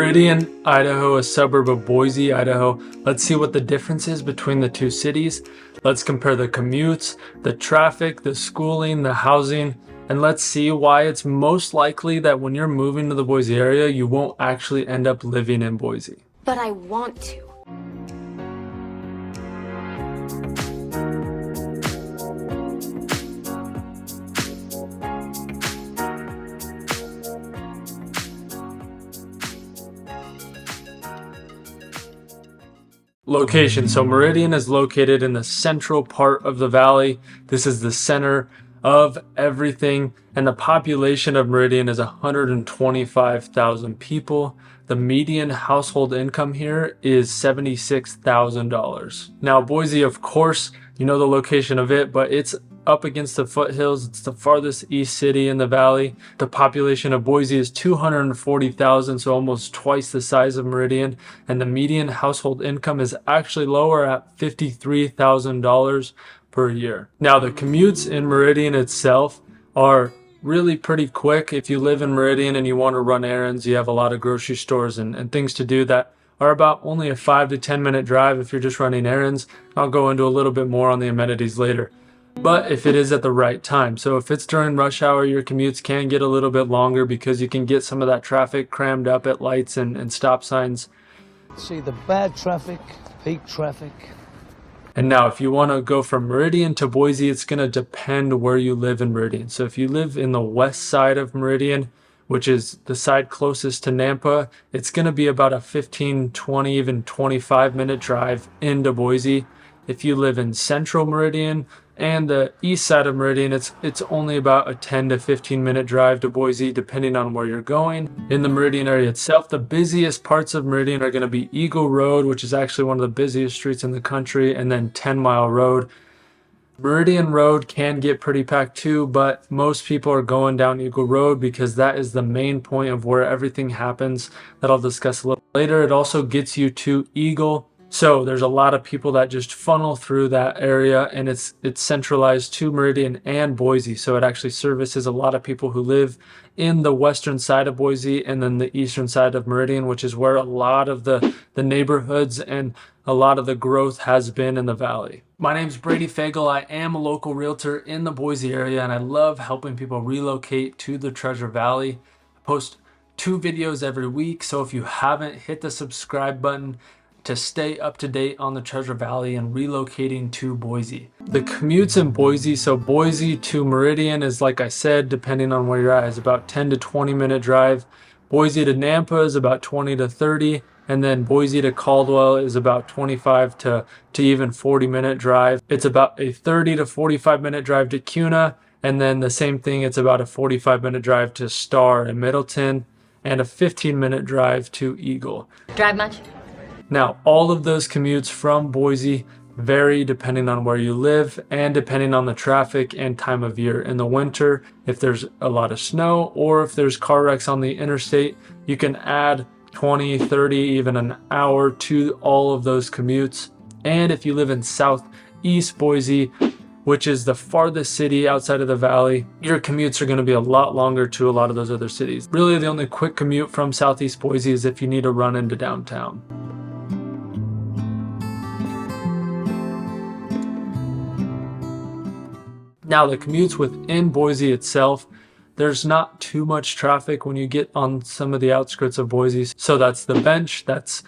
Meridian, Idaho, a suburb of Boise, Idaho. Let's see what the difference is between the two cities. Let's compare the commutes, the traffic, the schooling, the housing, and let's see why it's most likely that when you're moving to the Boise area, you won't actually end up living in Boise. But I want to. Location. So Meridian is located in the central part of the valley. This is the center of everything, and the population of Meridian is 125,000 people. The median household income here is $76,000. Now Boise, of course, you know the location of it, but it's up against the foothills. It's the farthest east city in the valley. The population of Boise is 240,000, so almost twice the size of Meridian, and the median household income is actually lower at $53,000 per year. Now the commutes in Meridian itself are really pretty quick. If you live in Meridian and you want to run errands, you have a lot of grocery stores and things to do that are about only a 5 to 10 minute drive if you're just running errands. I'll go into a little bit more on the amenities later. But if it is at the right time. So if it's during rush hour, your commutes can get a little bit longer because you can get some of that traffic crammed up at lights and stop signs. See the bad traffic, peak traffic. And now if you want to go from Meridian to Boise, it's going to depend where you live in Meridian. So if you live in the west side of Meridian, which is the side closest to Nampa, it's going to be about a 15, 20, even 25 minute drive into Boise. If you live in central Meridian and the east side of Meridian, it's only about a 10 to 15 minute drive to Boise, depending on where you're going. In the Meridian area itself, the busiest parts of Meridian are going to be Eagle Road, which is actually one of the busiest streets in the country, and then 10 Mile Road. Meridian Road can get pretty packed too, but most people are going down Eagle Road because that is the main point of where everything happens that I'll discuss a little later. It also gets you to Eagle. So there's a lot of people that just funnel through that area, and it's centralized to Meridian and Boise. So it actually services a lot of people who live in the western side of Boise and then the eastern side of Meridian, which is where a lot of the neighborhoods and a lot of the growth has been in the valley. My name's Brady Fagel. I am a local realtor in the Boise area, and I love helping people relocate to the Treasure Valley. I post 2 videos every week, so if you haven't, hit the subscribe button to stay up to date on the Treasure Valley and relocating to Boise. The commutes in Boise, so Boise to Meridian is, like I said, depending on where you're at, is about 10 to 20 minute drive. Boise to Nampa is about 20 to 30, and then Boise to Caldwell is about 25 to even 40 minute drive. It's about a 30 to 45 minute drive to Kuna, and then the same thing, it's about a 45 minute drive to Star and Middleton, and a 15 minute drive to Eagle. Drive much? Now, all of those commutes from Boise vary depending on where you live and depending on the traffic and time of year. In the winter, if there's a lot of snow or if there's car wrecks on the interstate, you can add 20, 30, even an hour to all of those commutes. And if you live in southeast Boise, which is the farthest city outside of the valley, your commutes are going to be a lot longer to a lot of those other cities. Really, the only quick commute from southeast Boise is if you need to run into downtown. Now the commutes within Boise itself, there's not too much traffic when you get on some of the outskirts of Boise. So that's the bench, that's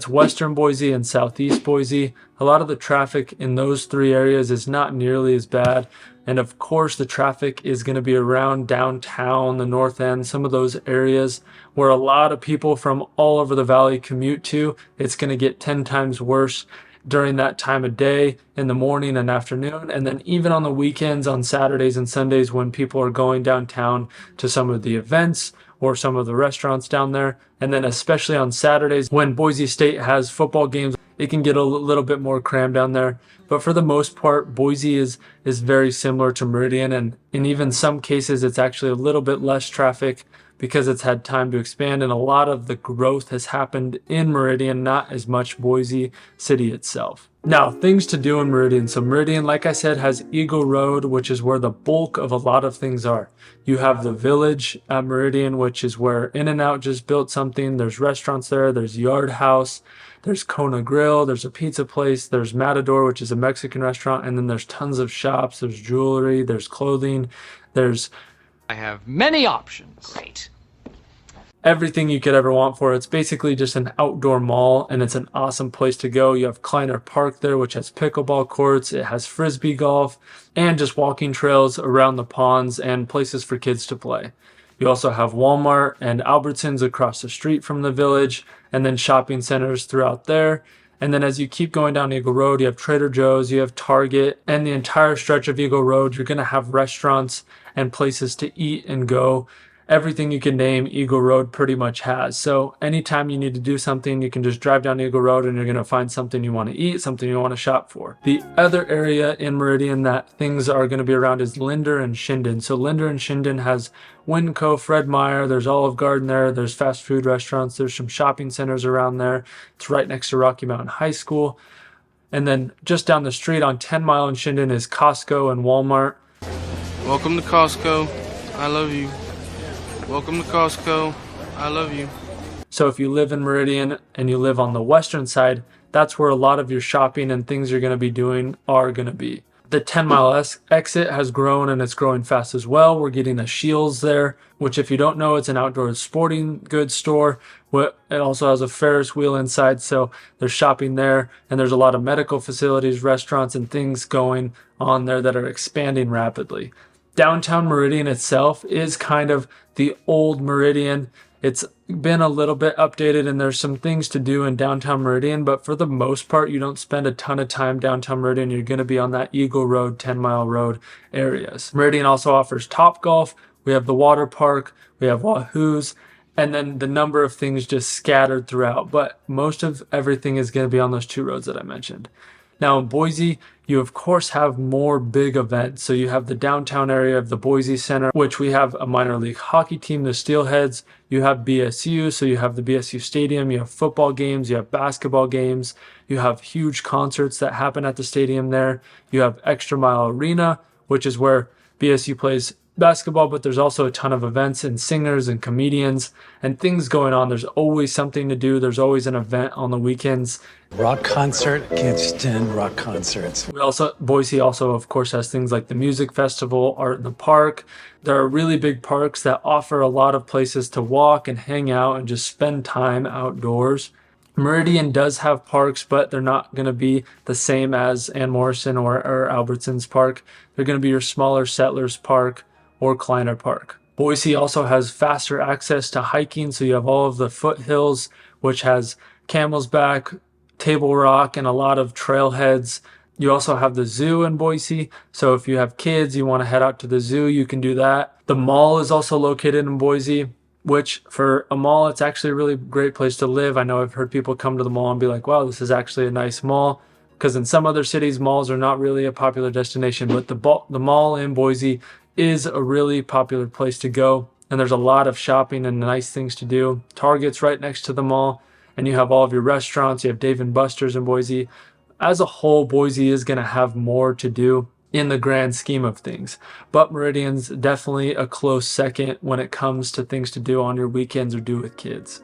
western Boise and southeast Boise. A lot of the traffic in those 3 areas is not nearly as bad. And of course the traffic is going to be around downtown, the north end, some of those areas where a lot of people from all over the valley commute to. It's going to get 10 times worse during that time of day, in the morning and afternoon, and then even on the weekends, on Saturdays and Sundays when people are going downtown to some of the events or some of the restaurants down there. And then especially on Saturdays when Boise State has football games, it can get a little bit more crammed down there. But for the most part, Boise is very similar to Meridian, and in even some cases it's actually a little bit less traffic because it's had time to expand, and a lot of the growth has happened in Meridian, not as much Boise City itself. Now, things to do in Meridian. So Meridian, like I said, has Eagle Road, which is where the bulk of a lot of things are. You have the Village at Meridian, which is where In-N-Out just built something. There's restaurants there. There's Yard House. There's Kona Grill. There's a pizza place. There's Matador, which is a Mexican restaurant. And then there's tons of shops. There's jewelry. There's clothing. There's I have many options. Great. everything you could ever want for it. It's basically just an outdoor mall, and it's an awesome place to go. You have Kleiner Park there, which has pickleball courts. It has frisbee golf and just walking trails around the ponds and places for kids to play. You also have Walmart and Albertsons across the street from the Village, and then shopping centers throughout there. And then as you keep going down Eagle Road, you have Trader Joe's, you have Target, and the entire stretch of Eagle Road, you're going to have restaurants and places to eat and go. Everything you can name, Eagle Road pretty much has. So anytime you need to do something, you can just drive down Eagle Road and you're going to find something you want to eat, something you want to shop for. The other area in Meridian that things are going to be around is Linder and Shinden. So Linder and Shinden has Winco, Fred Meyer, there's Olive Garden there, there's fast food restaurants, there's some shopping centers around there. It's right next to Rocky Mountain High School. And then just down the street on 10 Mile in Shinden is Costco and Walmart. Welcome to Costco. I love you. Welcome to Costco. I love you. So if you live in Meridian and you live on the western side, that's where a lot of your shopping and things you're going to be doing are going to be. The 10 Mile exit has grown, and it's growing fast as well. We're getting a Shields there, which if you don't know, it's an outdoor sporting goods store. It also has a Ferris wheel inside, so there's shopping there, and there's a lot of medical facilities, restaurants, and things going on there that are expanding rapidly. Downtown Meridian itself is kind of the old Meridian. It's been a little bit updated, and there's some things to do in downtown Meridian, but for the most part, you don't spend a ton of time downtown Meridian. You're going to be on that Eagle Road, 10 Mile Road areas. Meridian also offers Topgolf. We have the water park. We have Wahoo's, and then the number of things just scattered throughout, but most of everything is going to be on those two roads that I mentioned. Now in Boise, you of course have more big events. So you have the downtown area of the Boise Center, which we have a minor league hockey team, the Steelheads. You have BSU, so you have the BSU Stadium. You have football games. You have basketball games. You have huge concerts that happen at the stadium there. You have Extra Mile Arena, which is where BSU plays basketball, but there's also a ton of events and singers and comedians and things going on. There's always something to do. There's always an event on the weekends. Rock concert, can't stand rock concerts. Boise also, of course, has things like the music festival, art in the park. There are really big parks that offer a lot of places to walk and hang out and just spend time outdoors. Meridian does have parks, but they're not going to be the same as Ann Morrison or Albertsons Park. They're going to be your smaller Settlers Park or Kleiner Park. Boise also has faster access to hiking, so you have all of the foothills, which has Camel's Back, Table Rock, and a lot of trailheads. You also have the zoo in Boise, so if you have kids, you want to head out to the zoo, you can do that. The mall is also located in Boise, which for a mall, it's actually a really great place to live. I know I've heard people come to the mall and be like, wow, this is actually a nice mall, because in some other cities, malls are not really a popular destination, but the mall in Boise is a really popular place to go, and there's a lot of shopping and nice things to do. Target's right next to the mall, and you have all of your restaurants. You have Dave & Buster's in Boise. As a whole, Boise is going to have more to do in the grand scheme of things, but Meridian's definitely a close second when it comes to things to do on your weekends or do with kids.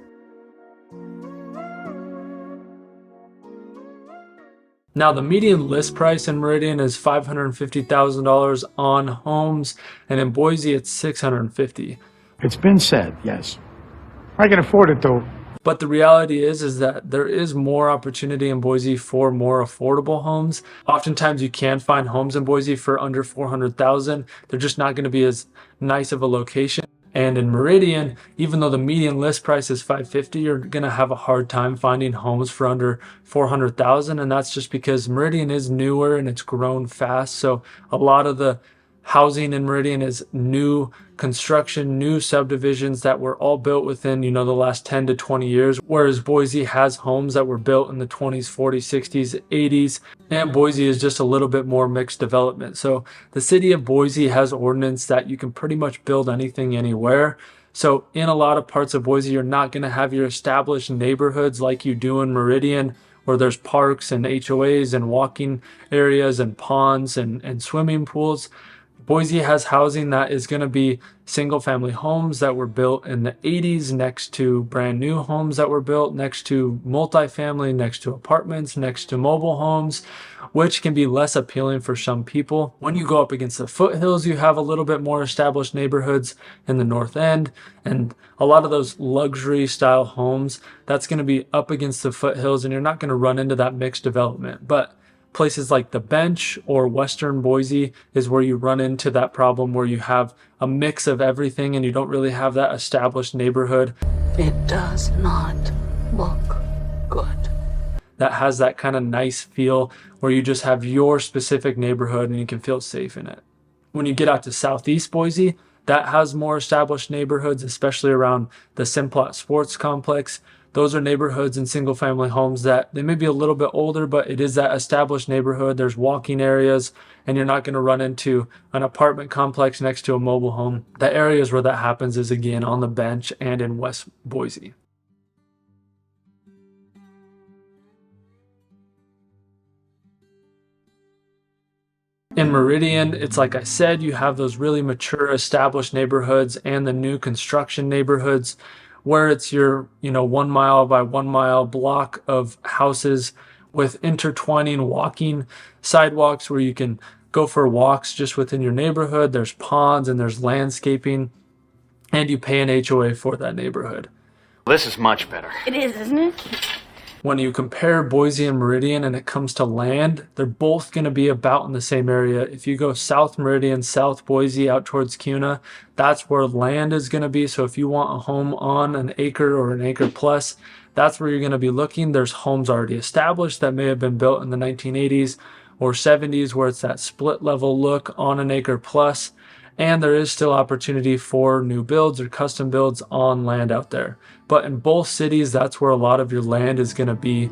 Now, the median list price in Meridian is $550,000 on homes, and in Boise, it's $650,000. It's been said, yes. I can afford it, though. But the reality is that there is more opportunity in Boise for more affordable homes. Oftentimes, you can find homes in Boise for under $400,000. They're just not going to be as nice of a location. And in Meridian, even though the median list price is $550,000, you're going to have a hard time finding homes for under $400,000. And that's just because Meridian is newer and it's grown fast. So a lot of the housing in Meridian is new construction, new subdivisions that were all built within, the last 10 to 20 years, whereas Boise has homes that were built in the 20s, 40s, 60s, 80s, and Boise is just a little bit more mixed development. So the city of Boise has ordinance that you can pretty much build anything anywhere. So in a lot of parts of Boise, you're not going to have your established neighborhoods like you do in Meridian, where there's parks and HOAs and walking areas and ponds and swimming pools. Boise has housing that is going to be single family homes that were built in the 80s next to brand new homes that were built next to multifamily, next to apartments, next to mobile homes, which can be less appealing for some people. When you go up against the foothills, you have a little bit more established neighborhoods in the north end, and a lot of those luxury style homes, that's going to be up against the foothills, and you're not going to run into that mixed development. But places like the Bench or Western Boise is where you run into that problem where you have a mix of everything and you don't really have that established neighborhood. It does not look good. That has that kind of nice feel where you just have your specific neighborhood and you can feel safe in it. When you get out to Southeast Boise, that has more established neighborhoods, especially around the Simplot Sports Complex. Those are neighborhoods and single family homes that they may be a little bit older, but it is that established neighborhood. There's walking areas and you're not going to run into an apartment complex next to a mobile home. The areas where that happens is again on the Bench and in West Boise. In Meridian, it's like I said, you have those really mature established neighborhoods and the new construction neighborhoods where it's your 1 mile by 1 mile block of houses with intertwining walking sidewalks where you can go for walks just within your neighborhood. There's ponds and there's landscaping, and you pay an HOA for that neighborhood. This is much better. It is, isn't it? When you compare Boise and Meridian and it comes to land, they're both going to be about in the same area. If you go South Meridian, South Boise out towards Kuna, that's where land is going to be. So if you want a home on an acre or an acre plus, that's where you're going to be looking. There's homes already established that may have been built in the 1980s or 70s where it's that split level look on an acre plus. And there is still opportunity for new builds or custom builds on land out there. But in both cities, that's where a lot of your land is going to be.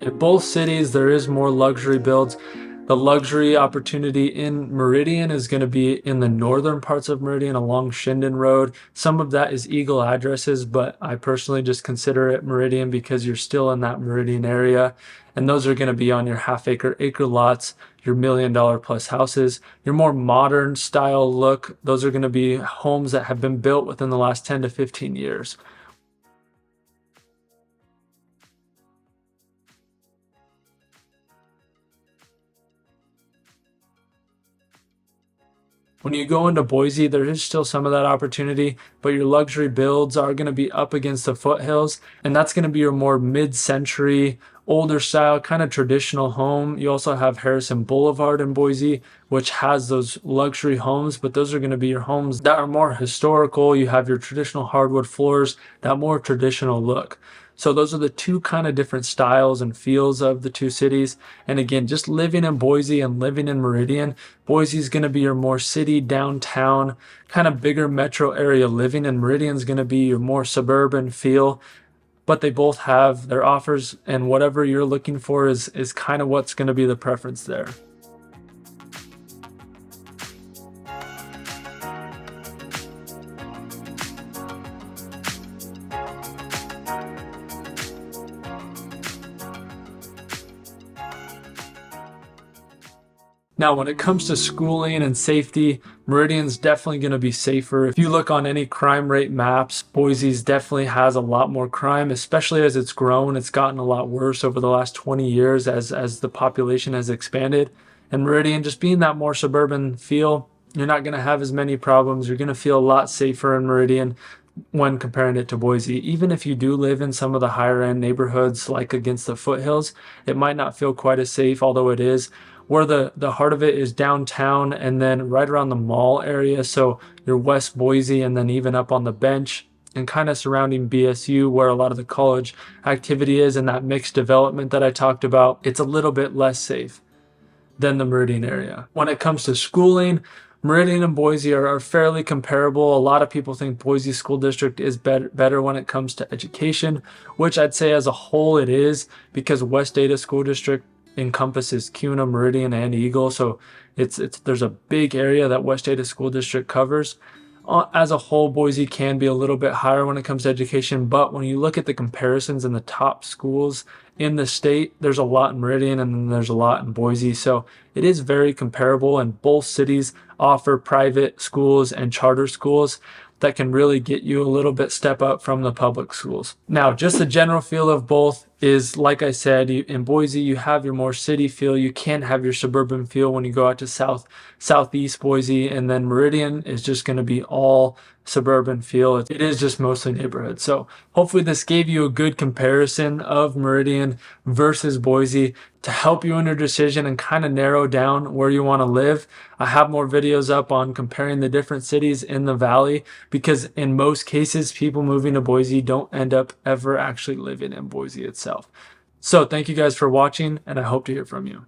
In both cities, there is more luxury builds. The luxury opportunity in Meridian is going to be in the northern parts of Meridian along Shinden Road. Some of that is Eagle addresses, but I personally just consider it Meridian because you're still in that Meridian area. And those are going to be on your half acre lots, your $1 million plus houses, your more modern style look. Those are going to be homes that have been built within the last 10 to 15 years. When you go into Boise, there is still some of that opportunity, but your luxury builds are going to be up against the foothills, and that's going to be your more mid-century, older style, kind of traditional home. You also have Harrison Boulevard in Boise, which has those luxury homes, but those are going to be your homes that are more historical. You have your traditional hardwood floors, that more traditional look. So those are the two kind of different styles and feels of the two cities. And again, just living in Boise and living in Meridian, Boise is going to be your more city, downtown, kind of bigger metro area living, and Meridian is going to be your more suburban feel. But they both have their offers, and whatever you're looking for is kind of what's going to be the preference there. Now, when it comes to schooling and safety, Meridian's definitely going to be safer. If you look on any crime rate maps, Boise's definitely has a lot more crime, especially as it's grown. It's gotten a lot worse over the last 20 years as the population has expanded. And Meridian, just being that more suburban feel, you're not going to have as many problems. You're going to feel a lot safer in Meridian when comparing it to Boise. Even if you do live in some of the higher end neighborhoods like against the foothills, it might not feel quite as safe, although it is. Where the heart of it is downtown and then right around the mall area. So your West Boise and then even up on the Bench and kind of surrounding BSU where a lot of the college activity is and that mixed development that I talked about, it's a little bit less safe than the Meridian area. When it comes to schooling, Meridian and Boise are fairly comparable. A lot of people think Boise School District is better when it comes to education, which I'd say as a whole it is, because West Ada School District encompasses Kuna, Meridian, and Eagle. So There's a big area that West Ada School District covers. As a whole, Boise can be a little bit higher when it comes to education, but when you look at the comparisons in the top schools in the state, there's a lot in Meridian and then there's a lot in Boise. So it is very comparable, and both cities offer private schools and charter schools that can really get you a little bit step up from the public schools. Now, just the general feel of both is, like I said, in Boise, you have your more city feel. You can have your suburban feel when you go out to southeast Boise, and then Meridian is just going to be all suburban feel. It is just mostly neighborhood. So hopefully this gave you a good comparison of Meridian versus Boise to help you in your decision and kind of narrow down where you want to live. I have more videos up on comparing the different cities in the valley, because in most cases, people moving to Boise don't end up ever actually living in Boise itself. So thank you guys for watching, and I hope to hear from you.